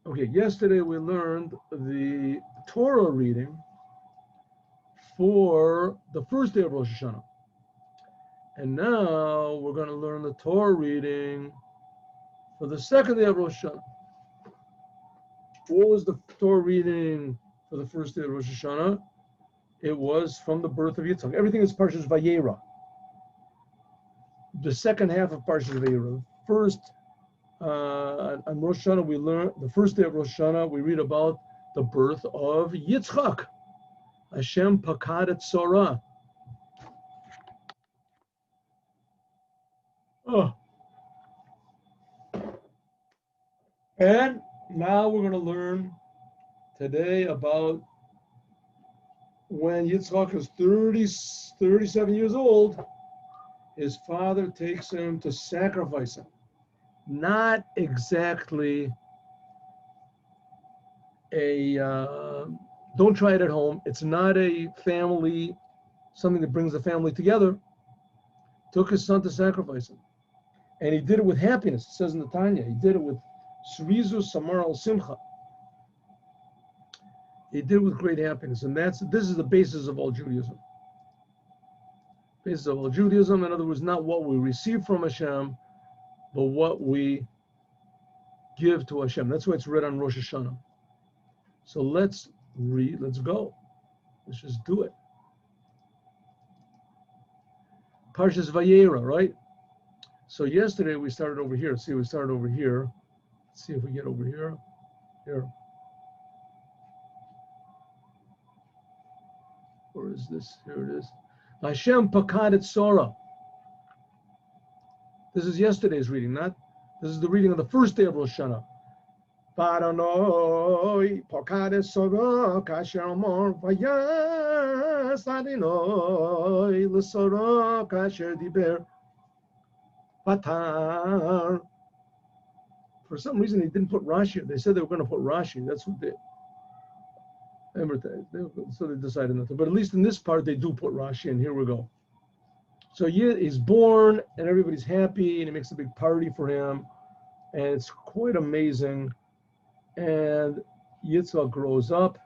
Okay, yesterday we learned the Torah reading for the first day of Rosh Hashanah. And now we're going to learn the Torah reading for the second day of Rosh Hashanah. What was the Torah reading for the first day of Rosh Hashanah? It was from the birth of Yitzchak. Everything is Parshas Vayera. The second half of Parshas Vayera. First, on Rosh Hashanah, we learn the first day of Rosh Hashanah. We read about the birth of Yitzchak. Hashem pakad et Sarah. Oh. And now we're going to learn today about when Yitzchak is 37 years old, his father takes him to sacrifice him. Not exactly don't try it at home. It's not a family, something that brings the family together. Took his son to sacrifice him. And he did it with happiness. It says in the Tanya, he did it with Srizu Samar al Simcha. He did it with great happiness. And this is the basis of all Judaism. Basis of all Judaism, in other words, not what we receive from Hashem, but what we give to Hashem. That's why it's read on Rosh Hashanah. So let's go. Let's just do it. Parshas Vayera, right? So yesterday we started over here. See, we started over here. Let's see if we get over here. Here. Where is this? Here it is. Hashem pakad et Sarah. This is yesterday's reading, this is the reading of the first day of Rosh Hashanah. Paranoi pakad et Sarah kasher amar vayas adinoi l'Sarah kasher diber patar. For some reason, they didn't put Rashi. They said they were going to put Rashi. That's what they. So they decided not to. But at least in this part, they do put Rashi, and here we go. So he's born, and everybody's happy, and he makes a big party for him, and it's quite amazing. And Yitzchak grows up.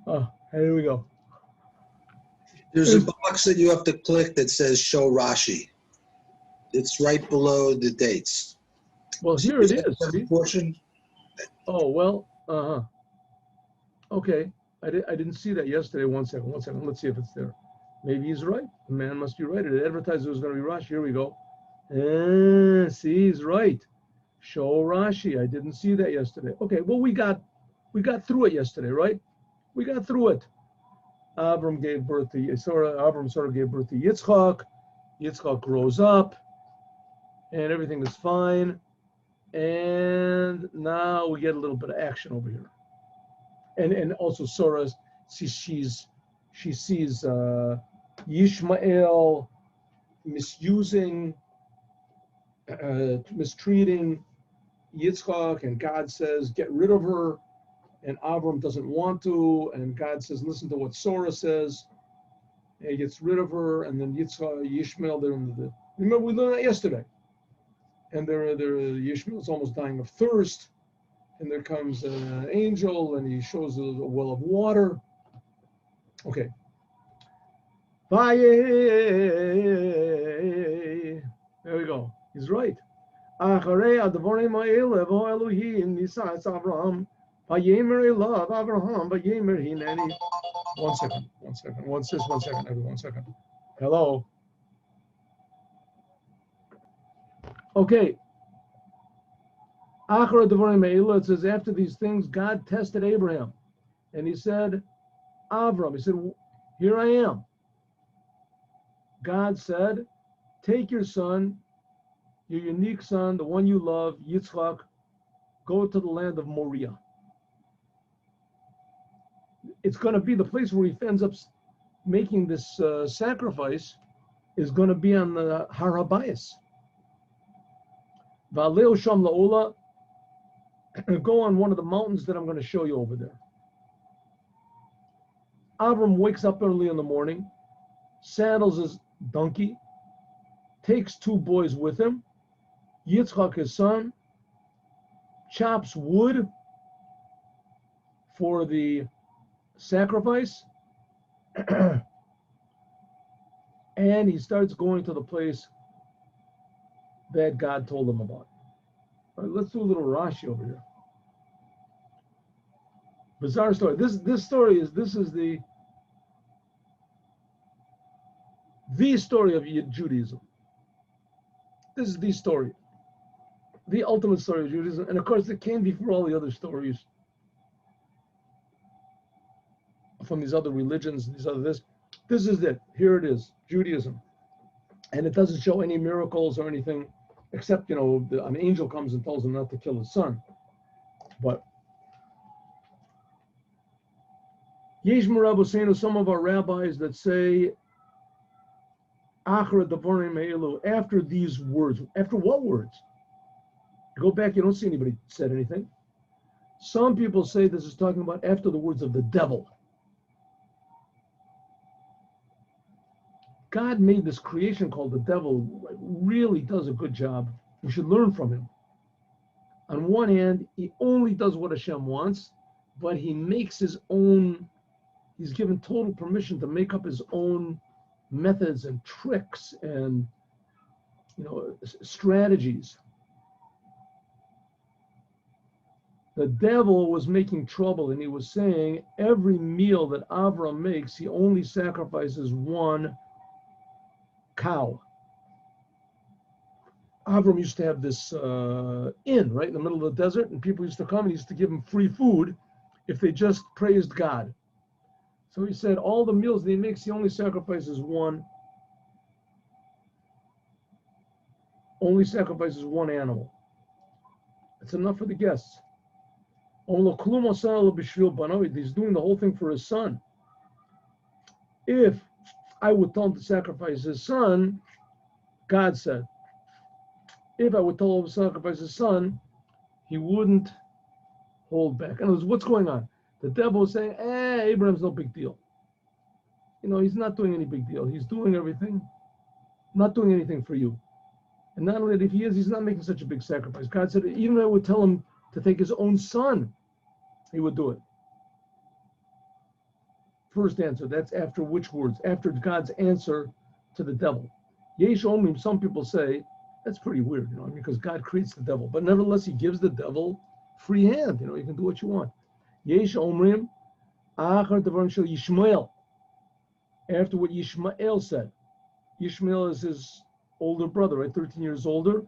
Oh, here we go. There's a box that you have to click that says Show Rashi. It's right below the dates. Well, here it is. Portion. Oh, well, okay. I didn't see that yesterday. One second. Let's see if it's there. Maybe he's right. The man must be right. It advertised it was going to be Rashi. Here we go. See, he's right. Show Rashi. I didn't see that yesterday. Okay, well, we got through it yesterday, right? We got through it. Abram gave birth to Abram sort of gave birth to Yitzchak. Yitzchak grows up, and everything is fine. And now we get a little bit of action over here. And also Sarah, she sees Yishmael mistreating Yitzchak, and God says, get rid of her. And Avram doesn't want to, and God says, listen to what Sarah says. And he gets rid of her, and then Yishmael, remember we learned that yesterday. And Yishmael is almost dying of thirst, and there comes an angel, and he shows a well of water. Okay. There we go. He's right. One second. Hello. Okay. It says after these things, God tested Abraham, and he said, Avram, he said, here I am. God said, take your son, your unique son, the one you love, Yitzchak, go to the land of Moriah. It's going to be the place where he ends up making this sacrifice is going to be on the Har HaBayis. Va'aleo sham la'ola, go on one of the mountains that I'm going to show you over there. Avram wakes up early in the morning, saddles his donkey, takes 2 boys with him, Yitzchak his son, chops wood for the sacrifice, and he starts going to the place that God told him about. All right, let's do a little Rashi over here. Bizarre story. This story is the story of Judaism. This is the story, the ultimate story of Judaism, and of course it came before all the other stories from these other religions, these other this. This is it. Here it is, Judaism, and it doesn't show any miracles or anything, except an angel comes and tells him not to kill his son. But Yesh Maraboseinu, some of our rabbis that say, after these words. After what words? You go back, you don't see anybody said anything. Some people say this is talking about after the words of the devil. God made this creation called the devil, really does a good job. We should learn from him. On one hand, he only does what Hashem wants, but he makes his own, he's given total permission to make up his own methods and tricks and strategies. The devil was making trouble, and he was saying every meal that Avram makes, he only sacrifices 1 cow. Avram used to have this inn right in the middle of the desert, and people used to come and he used to give them free food if they just praised God. So he said all the meals that he makes, he only sacrifices one animal. It's enough for the guests. He's doing the whole thing for his son. If I would tell him to sacrifice his son, God said, if I would tell him to sacrifice his son, he wouldn't hold back. In other words, what's going on? The devil is saying, Abraham's no big deal. He's not doing any big deal. He's doing everything, not doing anything for you. And not only that, if he is, he's not making such a big sacrifice. God said, even if I would tell him to take his own son, he would do it. First answer, that's after which words? After God's answer to the devil. Yesh Omrim, some people say, that's pretty weird, because God creates the devil. But nevertheless, he gives the devil free hand. You can do what you want. Yesh Omrim, Achar Devarim Shel Yishmael. After what Yishmael said. Yishmael is his older brother, right? 13 years older.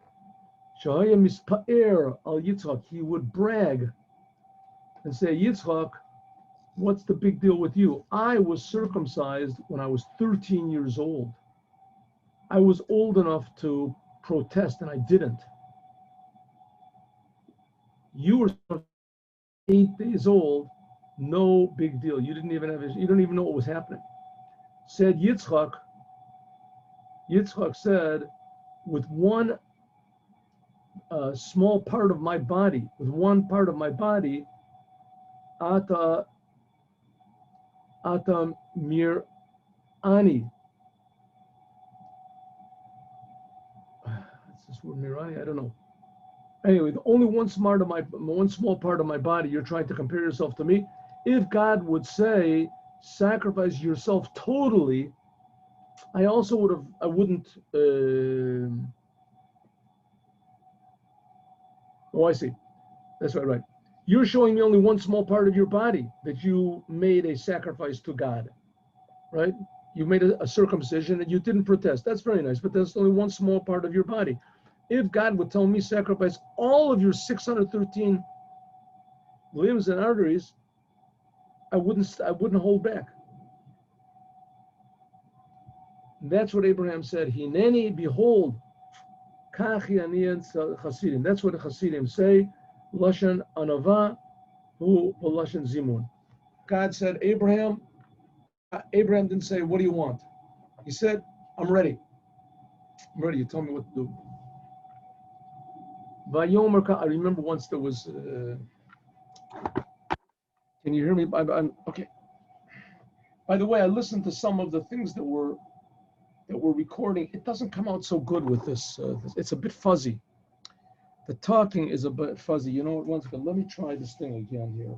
Shahaya Mispa'er al Yitzchak. He would brag and say, Yitzchak, what's the big deal with you? I was circumcised when I was 13 years old. I was old enough to protest and I didn't. You were 8 days old, no big deal. You don't even know what was happening. Said Yitzchak said, with one small part of my body, Ata mir ani. What's this word, mirani? I don't know. Anyway, only one small part of my body, you're trying to compare yourself to me. If God would say, sacrifice yourself totally, I wouldn't. I see. That's right. You're showing me only one small part of your body that you made a sacrifice to God, right? You made a circumcision and you didn't protest. That's very nice, but that's only one small part of your body. If God would tell me sacrifice all of your 613 limbs and arteries, I wouldn't hold back. And that's what Abraham said. Hineni, behold, kachi aniyan Chassidim. That's what the Chassidim say. Lashon anava, hu lashon zimun. God said, Abraham didn't say, what do you want? He said, I'm ready. I'm ready. You tell me what to do. I remember once there was. Can you hear me? I'm okay. By the way, I listened to some of the things that were that we're recording, it doesn't come out so good with this. It's a bit fuzzy. The talking is a bit fuzzy. You know what? One second. Let me try this thing again here.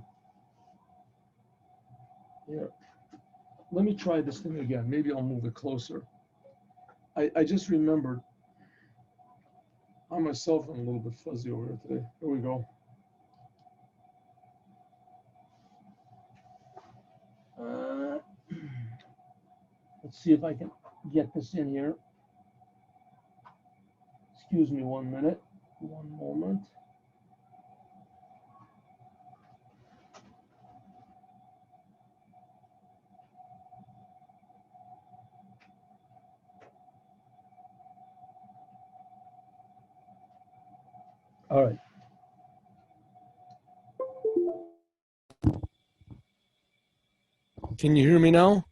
Here. Let me try this thing again. Maybe I'll move it closer. I just remembered. I myself am a little bit fuzzy over here today. Here we go. Let's see if I can get this in here. Excuse me 1 minute. One moment. All right. Can you hear me now?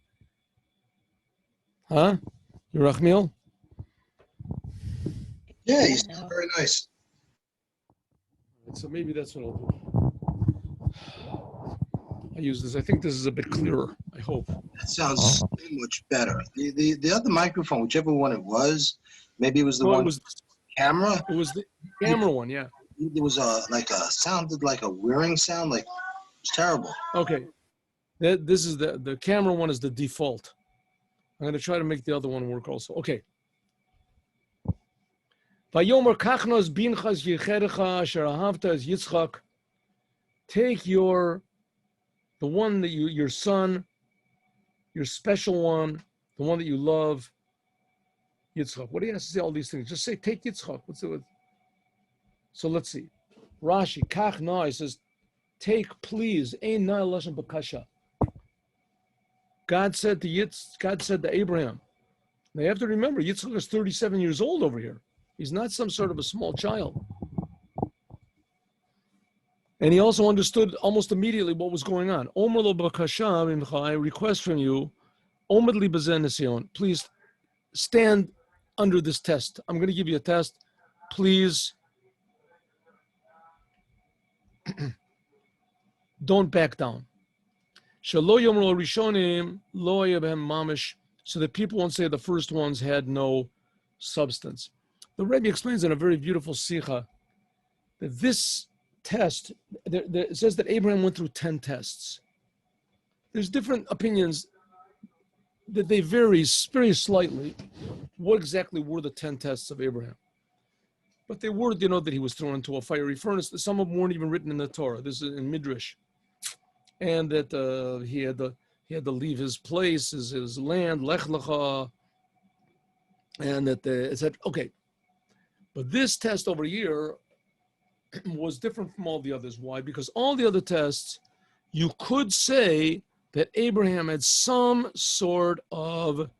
Huh? Yerachmiel? Yeah, you sound very nice. So maybe that's what I'll do. I use this. I think this is a bit clearer. I hope. That sounds so much better. The other microphone, whichever one it was, maybe it was the one. It was camera. It was the camera one. Yeah. There was sounded like a whirring sound. Like it was terrible. Okay. This is the camera one is the default. I'm going to try to make the other one work also. Okay. Vayomer kachnos binchas yecherecha asher ahavta es Yitzchak. Take the one that your son, your special one, the one that you love, Yitzchak. What do you have to say all these things? Just say, take Yitzchak. What's it with? So let's see. Rashi, kach na, he says, take please, ein na lashon bakasha. God said to Abraham. Now you have to remember, Yitzchak is 37 years old over here. He's not some sort of a small child. And he also understood almost immediately what was going on. Omer lo bakasha mimcha, I request from you, omed li bezen nision, please stand under this test. I'm going to give you a test. Please don't back down. Shelo yomru rishonim lo yebhem mamish, so that people won't say the first ones had no substance. The Rebbe explains in a very beautiful sikha that this test, it says that Abraham went through 10 tests. There's different opinions that they vary very slightly. What exactly were the 10 tests of Abraham? But they were, that he was thrown into a fiery furnace. Some of them weren't even written in the Torah. This is in Midrash. And that he had to leave his place, his land, Lech Lecha, and that it said, okay. But this test over here was different from all the others. Why? Because all the other tests, you could say that Abraham had some sort of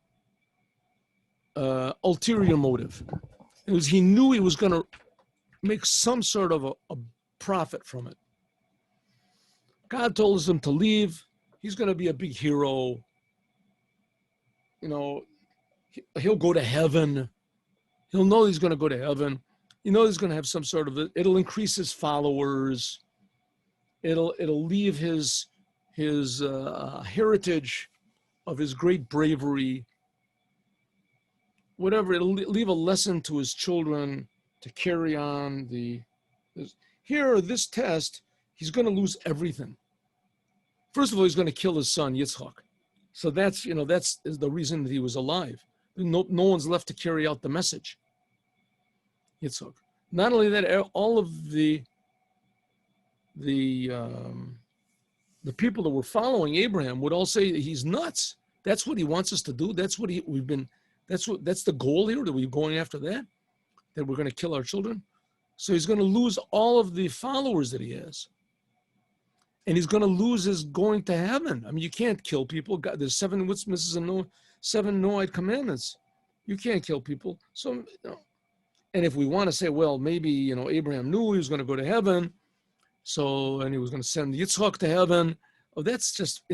ulterior motive. It was he knew he was going to make some sort of a profit from it. God told him to leave. He's going to be a big hero. He'll go to heaven. He'll know he's going to go to heaven. He's going to have some sort of, it'll increase his followers. It'll leave his heritage of his great bravery. Whatever, it'll leave a lesson to his children to carry on this test, he's going to lose everything. First of all, he's going to kill his son, Yitzchak. So that's the reason that he was alive. No one's left to carry out the message. Yitzchak. Not only that, all of the people that were following Abraham would all say he's nuts. That's what he wants us to do. That's what that's the goal here, that we're going after that we're going to kill our children. So he's going to lose all of the followers that he has. And he's going to lose his going to heaven. I mean, you can't kill people. God, there's 7 witnesses and 7 Noahide commandments. You can't kill people. So, and if we want to say, well, maybe, Abraham knew he was going to go to heaven. And he was going to send Yitzchak to heaven. Oh, that's just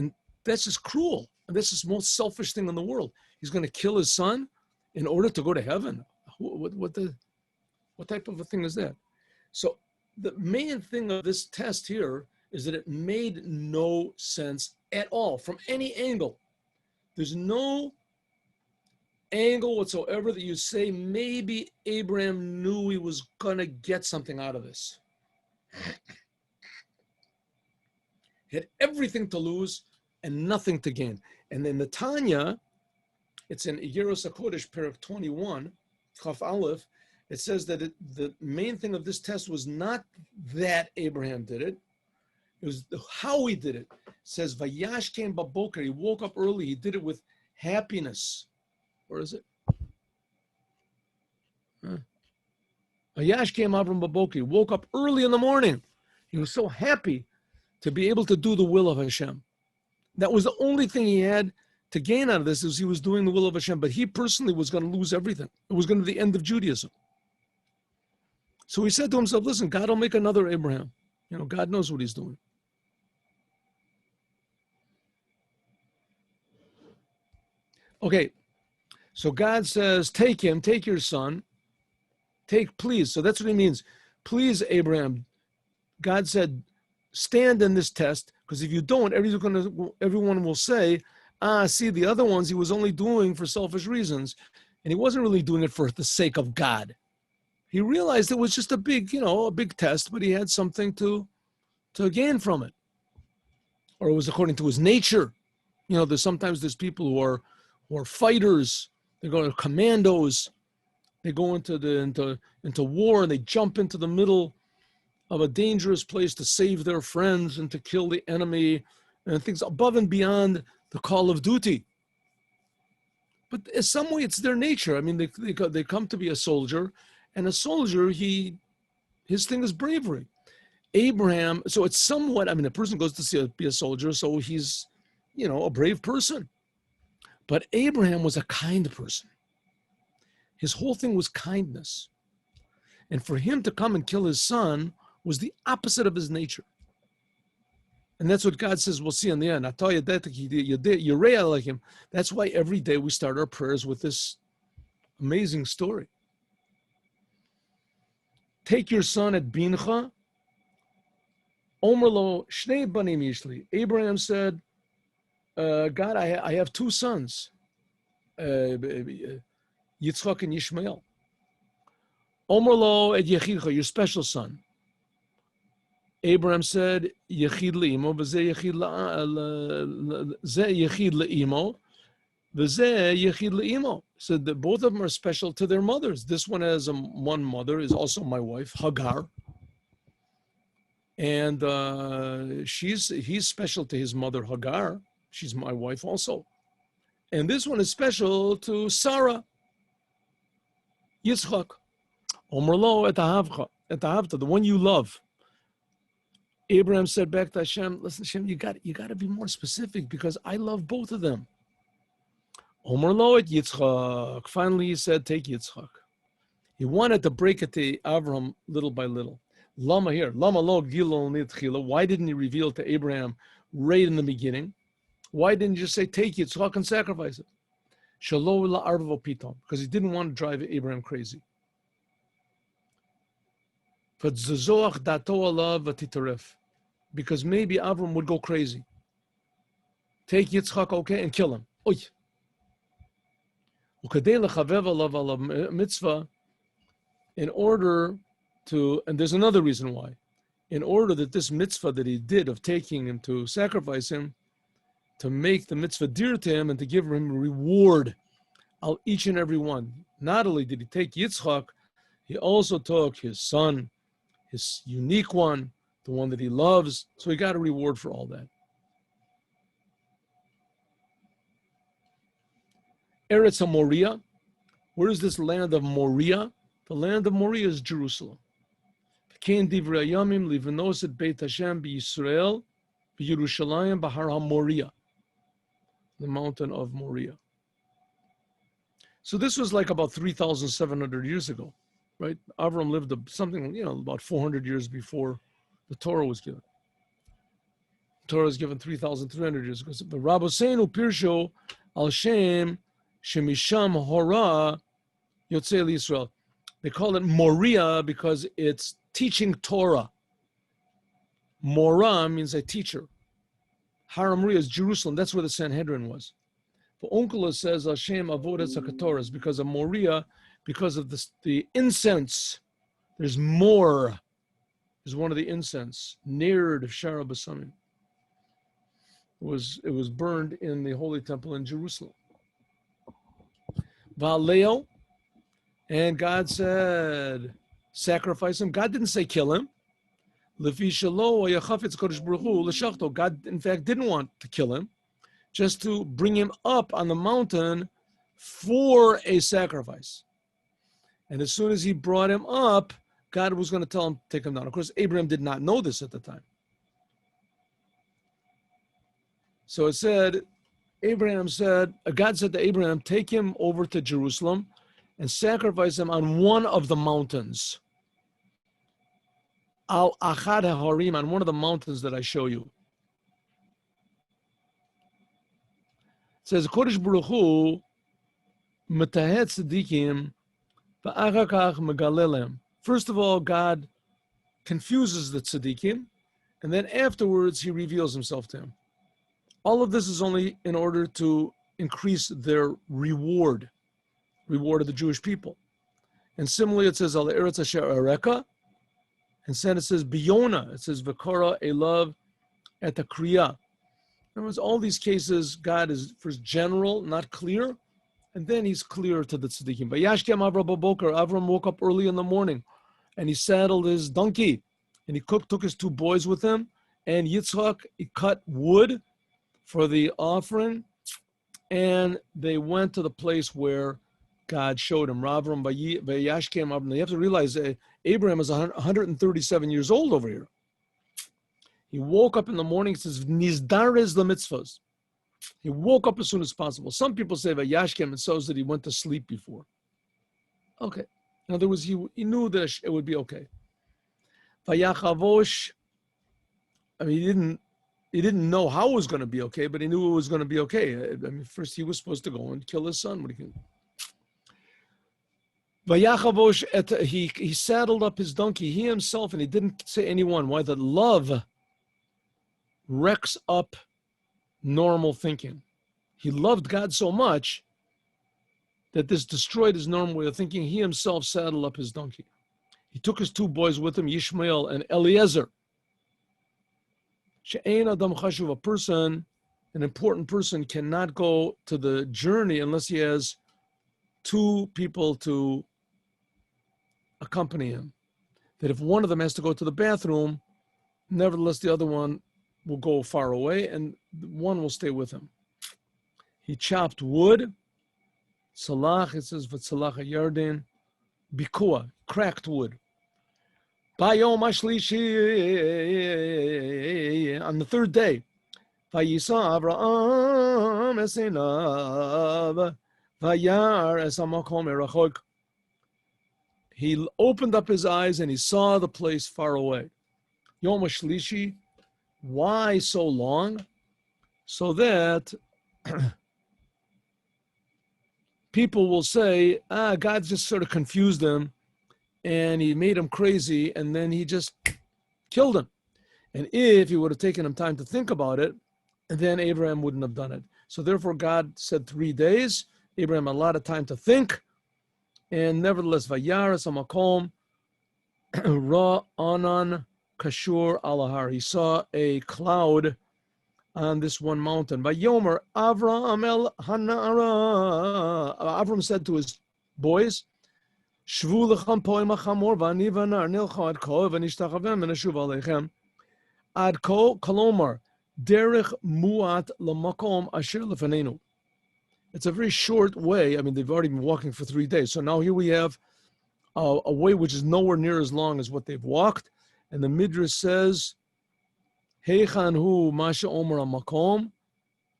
cruel. And that's just the most selfish thing in the world. He's going to kill his son in order to go to heaven. What type of a thing is that? So the main thing of this test here is that it made no sense at all from any angle. There's no angle whatsoever that you say maybe Abraham knew he was going to get something out of this. He had everything to lose and nothing to gain. And then the Tanya, it's in Yeros HaKodesh, Perek 21, Chaf Aleph, it says that the main thing of this test was not that Abraham did it. It was how he did it. It says, Vayash came baboker. He woke up early. He did it with happiness. Where is it? Vayash came Avram baboker. He woke up early in the morning. He was so happy to be able to do the will of Hashem. That was the only thing he had to gain out of this, is he was doing the will of Hashem. But he personally was going to lose everything. It was going to be the end of Judaism. So he said to himself, listen, God will make another Abraham. You know, God knows what he's doing. Okay, so God says, take him, take your son, please. So that's what he means. Please, Abraham. God said, stand in this test, because if you don't, everyone will say, see, the other ones he was only doing for selfish reasons, and he wasn't really doing it for the sake of God. He realized it was just a big test, but he had something to gain from it. Or it was according to his nature. You know, there's people who are fighters. They go to commandos. They go into war, and they jump into the middle of a dangerous place to save their friends and to kill the enemy, and things above and beyond the call of duty. But in some way, it's their nature. I mean, they come to be a soldier, and a soldier, his thing is bravery. Abraham, so it's somewhat, I mean, a person goes to be a soldier, so he's, a brave person. But Abraham was a kind person. His whole thing was kindness. And for him to come and kill his son was the opposite of his nature. And that's what God says we'll see in the end. I tell you that you're like him. That's why every day we start our prayers with this amazing story. Take your son at Bincha. Omer lo shnei banim yishli. Abraham said, God, I have two sons, Yitzchak and Yishmael. Omer lo et Yechidcha, your special son. Abraham said, Yechid le'imo, v'zeh Yechid le'imo, v'zeh Yechid le'imo. So that both of them are special to their mothers. This one has one mother, is also my wife, Hagar. And he's special to his mother, Hagar. She's my wife also. And this one is special to Sarah, Yitzchak. Omer lo et ahavta, the one you love. Abraham said back to Hashem, listen, Hashem, you got to be more specific, because I love both of them. Omer lo et Yitzchak. Finally, he said, take Yitzchak. He wanted to break it to Avram little by little. Lama here. Lama lo gilo nitchila. Why didn't he reveal to Abraham right in the beginning? Why didn't he just say, take Yitzchak and sacrifice it? Shalo la arvo pitom. Because he didn't want to drive Abraham crazy. Because maybe Avram would go crazy. Take Yitzchak, okay, and kill him. Oy. In order to, and there's another reason why, in order that this mitzvah that he did of taking him to sacrifice him, to make the mitzvah dear to him and to give him reward on each and every one. Not only did he take Yitzchak, he also took his son, his unique one, the one that he loves. So he got a reward for all that. Eretz HaMoriah. Where is this land of Moriah? The land of Moriah is Jerusalem. Kein divrei yamim livnos et Beit Hashem b'Yisrael b'Yerushalayim b'Har HaMoriah, the mountain of Moriah. So this was like about 3,700 years ago, right? Avram lived something, about 400 years before the Torah was given. The Torah was given 3,300 years ago. But Rabboseinu Pirsho al Shem Shemisham Hora Yotzei Yisrael. They call it Moriah because it's teaching Torah. Morah means a teacher. Har HaMoriah is Jerusalem. That's where the Sanhedrin was. But Onkelos says Hashem avodas hakatoras because of Moriah, because of the incense. There's more. Is one of the incense. Nerd of Shara Basamim. It was burned in the Holy Temple in Jerusalem. Valeo, and God said, sacrifice him. God didn't say kill him. God, in fact, didn't want to kill him, just to bring him up on the mountain for a sacrifice. And as soon as he brought him up, God was going to tell him to take him down. Of course, Abraham did not know this at the time. So it said, God said to Abraham, take him over to Jerusalem and sacrifice him on one of the mountains. Al Achad HaHarim, on one of the mountains that I show you. It says, Kodesh Baruch Hu, Metahet Tzadikim, V'achar kach megalelem. First of all, God confuses the tzaddikim, and then afterwards he reveals himself to him. All of this is only in order to increase their reward of the Jewish people. And similarly, it says, Al Eretz Asher Areka, and then it says, Biyona, it says, V'kara Elav et Kriya. In other words, all these cases, God is first general, not clear, and then he's clear to the tzaddikim. Vayashkem Avram Baboker, Avram woke up early in the morning, and he saddled his donkey, and he took his 2 boys with him, and Yitzchak, he cut wood for the offering, and they went to the place where God showed him. Avram Vayashkem Avram. You have to realize Abraham is 137 years old over here. He woke up in the morning, it says, Nizdarez the mitzvahs. He woke up as soon as possible. Some people say Vayashkem, it shows that he went to sleep before. Okay. In other words, he knew that it would be okay. Vayachavosh, I mean, he didn't know how it was going to be okay, but he knew it was going to be okay. I mean, first he was supposed to go and kill his son. Vayachavosh, he saddled up his donkey, he himself, and he didn't say anyone. Why? The love wrecks up normal thinking. He loved God so much that this destroyed his normal way of thinking. He himself saddled up his donkey. He took his 2 boys with him, Yishmael and Eliezer. She'ein adam chashuv, a person, an important person, cannot go to the journey unless he has 2 people to accompany him. That if one of them has to go to the bathroom, nevertheless the other one will go far away and one will stay with him. He chopped wood. Salach, it says, V'tzalach Yarden, Bikua, cracked wood. Bayom Ashlishi, on the 3rd day, Vayisa Avraham Esenav, Vayar Esamakom Erachok. He opened up his eyes and he saw the place far away. Yom Ashlishi, why so long? So that people will say, God just sort of confused him and he made him crazy and then he just killed him. And if he would have taken him time to think about it, then Abraham wouldn't have done it. So therefore God said 3 days. Abraham had a lot of time to think. And nevertheless, Vayaras Amakom Ra Anan Kashur Alahar. He saw a cloud on this one mountain. Vayomer Avram el Hanara. Avram said to his boys, Shvu lechem po'im hachamor v'ani v'nar nilcha ad ko v'nishtachavem v'neshuv aleichem ad ko kolomar derech muat lamakom asher lefanenu. It's a very short way. I mean, they've already been walking for 3 days. So now here we have a way which is nowhere near as long as what they've walked. And the Midrash says, Heichan hu masha omer amakom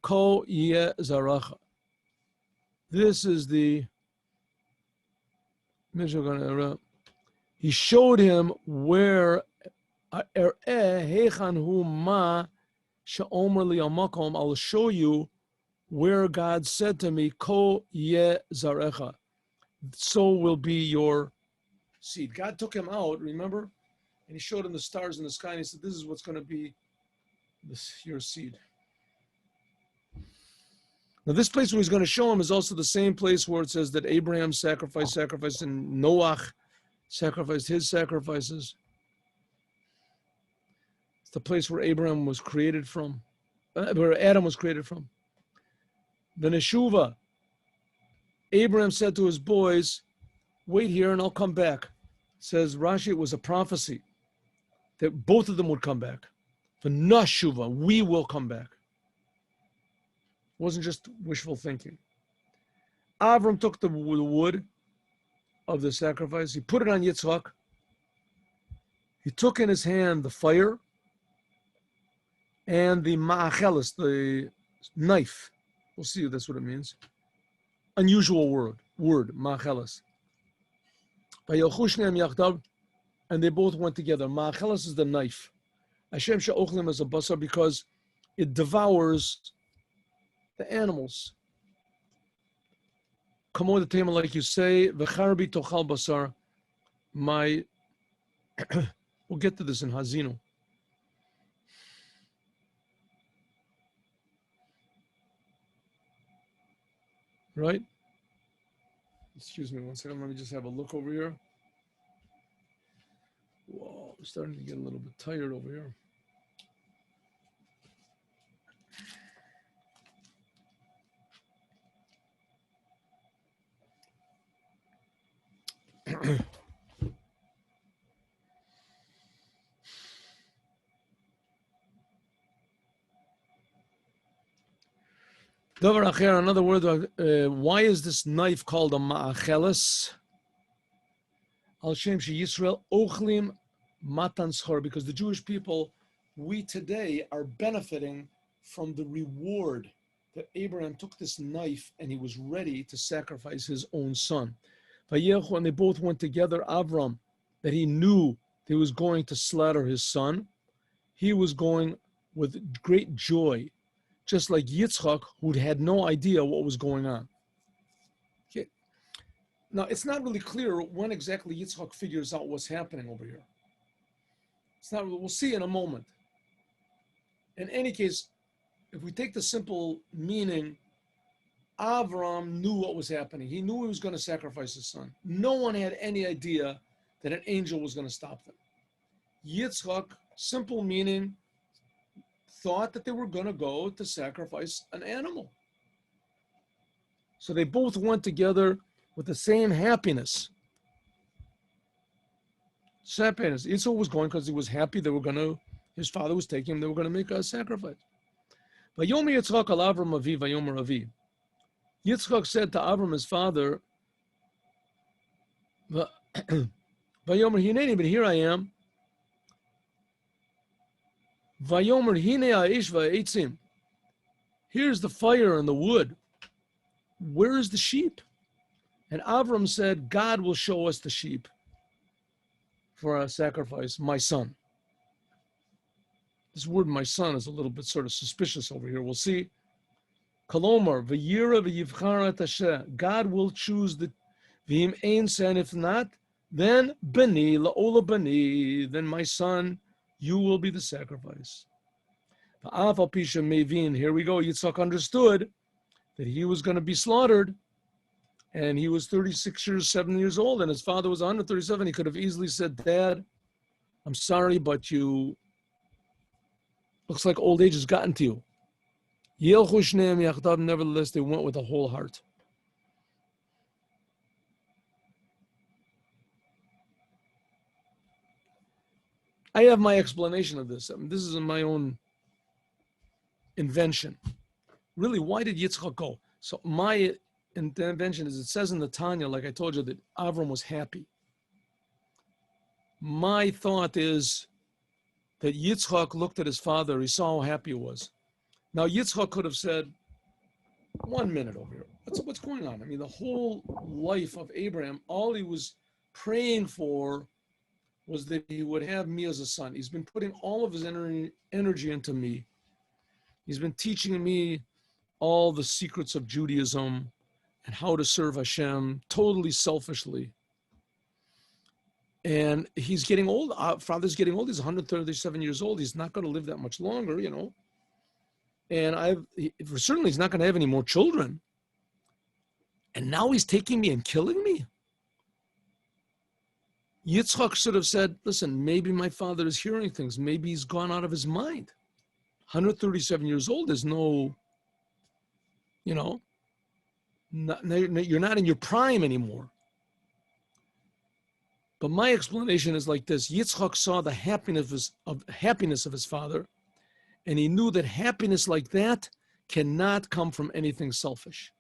ko yeh zaracha. This is the Midrash. He showed him where Heichan hu ma she'omer li amakom. I'll show you where God said to me, Ko yeh zarecha, so will be your seed. God took him out, remember? And he showed him the stars in the sky, and he said, this is what's going to be your seed. Now, this place where he's going to show him is also the same place where it says that Abraham sacrificed, and Noach sacrificed his sacrifices. It's the place where Abraham was created from, where Adam was created from. The Neshuva, Abraham said to his boys, wait here and I'll come back. It says, Rashi, it was a prophecy that both of them would come back. The Neshuva, we will come back. It wasn't just wishful thinking. Avram took the wood of the sacrifice. He put it on Yitzchak. He took in his hand the fire and the ma'achelis, the knife. We'll see if that's what it means. Unusual word, ma'achelis. And they both went together. Ma'achelis is the knife. Hashem she'ochlim is a basar because it devours the animals. Come on the tema, like you say, v'charbi tochal basar. We'll get to this in Hazino. Right? Excuse me one second. Let me just have a look over here. Whoa, I'm starting to get a little bit tired over here. Another word, why is this knife called a ma'achelis? Al Shem She Yisrael Ochlim Matan Schor, because the Jewish people, we today are benefiting from the reward that Abraham took this knife and he was ready to sacrifice his own son. And they both went together, Avram, that he knew he was going to slaughter his son. He was going with great joy, just like Yitzchak, who had no idea what was going on. Okay. Now, it's not really clear when exactly Yitzchak figures out what's happening over here. It's not. We'll see in a moment. In any case, if we take the simple meaning, Avram knew what was happening. He knew he was going to sacrifice his son. No one had any idea that an angel was going to stop them. Yitzchak, simple meaning, thought that they were going to go to sacrifice an animal. So they both went together with the same happiness. Happiness. Yitzchak was going because he was happy they were going to, his father was taking him, they were going to make a sacrifice. Vayomer Yitzchak al Avram avi, vayomer avi. Yitzchak said to Avram, his father, Vayomer hineni, but here I am. Vayomer hine ha'esh va'etzim. Here's the fire and the wood. Where is the sheep? And Avram said, God will show us the sheep for our sacrifice, my son. This word, my son, is a little bit sort of suspicious over here. We'll see. Kolomar, v'yira v'yivchar et Hashem. God will choose the v'im ein sen. If not, then bani la'ola bani. Then my son, you will be the sacrifice. V'af pisha mevin. Here we go. Yitzchak understood that he was going to be slaughtered, and he was 7 years old, and his father was 137. He could have easily said, Dad, I'm sorry, but looks like old age has gotten to you. Nevertheless, they went with a whole heart. I have my explanation of this. I mean, this is my own invention. Really, why did Yitzchak go? So my invention is, it says in the Tanya, like I told you, that Avram was happy. My thought is that Yitzchak looked at his father, he saw how happy he was. Now, Yitzchak could have said, 1 minute over here. What's going on? I mean, the whole life of Abraham, all he was praying for was that he would have me as a son. He's been putting all of his energy into me. He's been teaching me all the secrets of Judaism and how to serve Hashem totally selfishly. And he's getting old. Father's getting old. He's 137 years old. He's not going to live that much longer, you know. and certainly he's not going to have any more children. And now he's taking me and killing me? Yitzchak should have said, listen, maybe my father is hearing things. Maybe he's gone out of his mind. 137 years old is no, you're not in your prime anymore. But my explanation is like this. Yitzchak saw the happiness of his father, and he knew that happiness like that cannot come from anything selfish.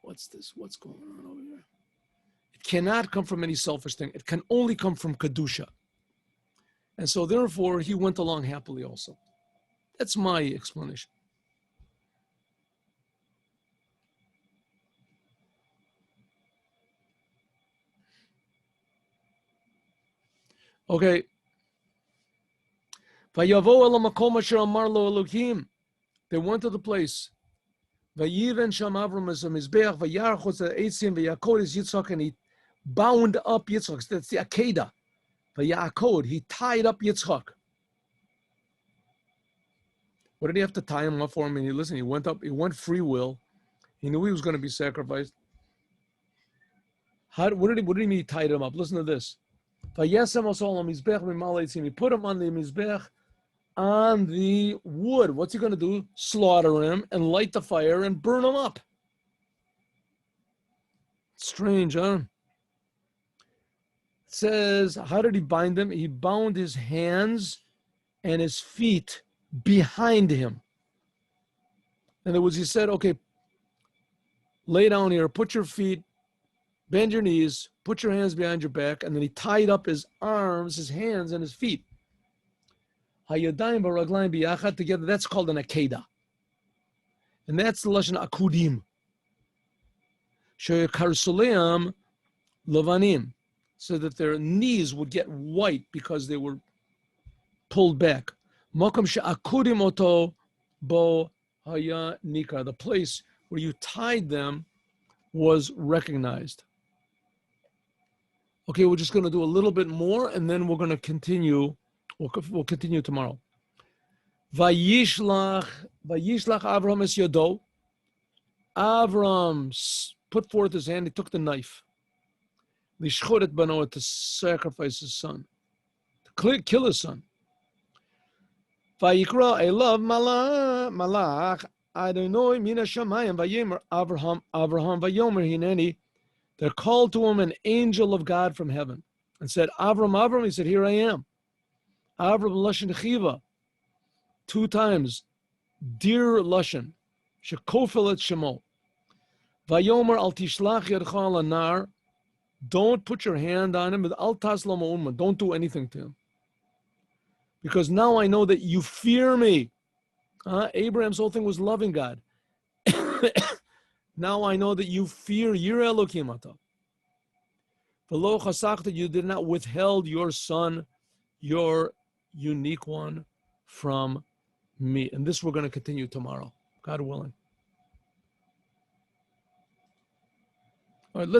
What's this? What's going on over here? It cannot come from any selfish thing. It can only come from Kedusha. And so therefore, he went along happily also. That's my explanation. Okay. They went to the place. And he bound up Yitzchak. That's the Akedah. He tied up Yitzchak. What did he have to tie him up for? He went free will. He knew he was going to be sacrificed. What did he mean he tied him up? Listen to this. He put him on the Mizbech, on the wood. What's he going to do? Slaughter him and light the fire and burn him up. Strange, huh? It says, how did he bind him? He bound his hands and his feet behind him. In other words, he said, okay, lay down here, put your feet, bend your knees, put your hands behind your back, and then he tied up his arms, his hands, and his feet. Hayadayim baraglayim biyachad, together. That's called an akedah. And that's the lashon akudim. Shekarsuleam lavanim, so that their knees would get white because they were pulled back. Makom she'akudim oto bo haya nikar. The place where you tied them was recognized. Okay, we're just going to do a little bit more, and then we're going to continue. We'll continue tomorrow. Vayishlach Avram es yodo. Avram put forth his hand. He took the knife. Lishchoret bano, to sacrifice his son, to kill his son. Vayikra elav malach Adonai mina shamayim vayemer Avraham vayomer hineni. There called to him an angel of God from heaven and said, Avram. He said, here I am. Avram Lashon Chiva, 2 times, dear Lashon, Shekofel et Shemo. Vayomer al tishlach yadcha al anar. Don't put your hand on him, but al taslam umma. Don't do anything to him. Because now I know that you fear me. Abraham's whole thing was loving God. Now I know that you fear Yireh Elokim ata. V'lo chasachta, you did not withheld your son, your unique one, from me. And this we're going to continue tomorrow, God willing. All right, let's